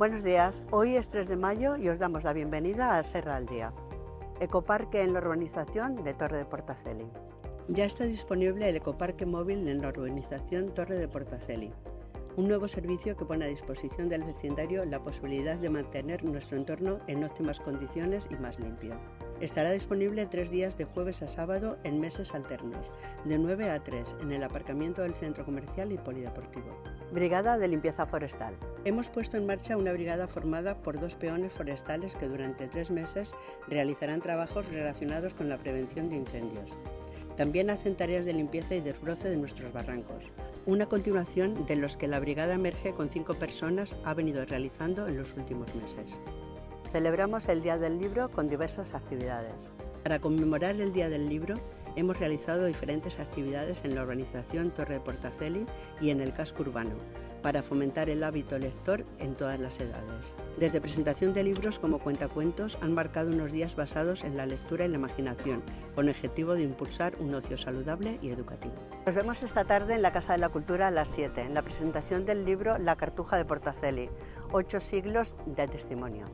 Buenos días, hoy es 3 de mayo y os damos la bienvenida a Serra al Día, ecoparque en la urbanización de Torre de Portaceli. Ya está disponible el ecoparque móvil en la urbanización Torre de Portaceli, un nuevo servicio que pone a disposición del vecindario la posibilidad de mantener nuestro entorno en óptimas condiciones y más limpio. Estará disponible 3 días de jueves a sábado en meses alternos, de 9 a 3 en el aparcamiento del centro comercial y polideportivo. Brigada de limpieza forestal. Hemos puesto en marcha una brigada formada por 2 peones forestales que durante 3 meses realizarán trabajos relacionados con la prevención de incendios. También hacen tareas de limpieza y desbroce de nuestros barrancos, una continuación de los que la brigada emerge con 5 personas ha venido realizando en los últimos meses. Celebramos el Día del Libro con diversas actividades. Para conmemorar el Día del Libro, hemos realizado diferentes actividades en la urbanización Torre de Portaceli y en el casco urbano, para fomentar el hábito lector en todas las edades. Desde presentación de libros como cuentacuentos han marcado unos días basados en la lectura y la imaginación, con el objetivo de impulsar un ocio saludable y educativo. Nos vemos esta tarde en la Casa de la Cultura a las 7, en la presentación del libro La Cartuja de Portaceli, 8 siglos de testimonio.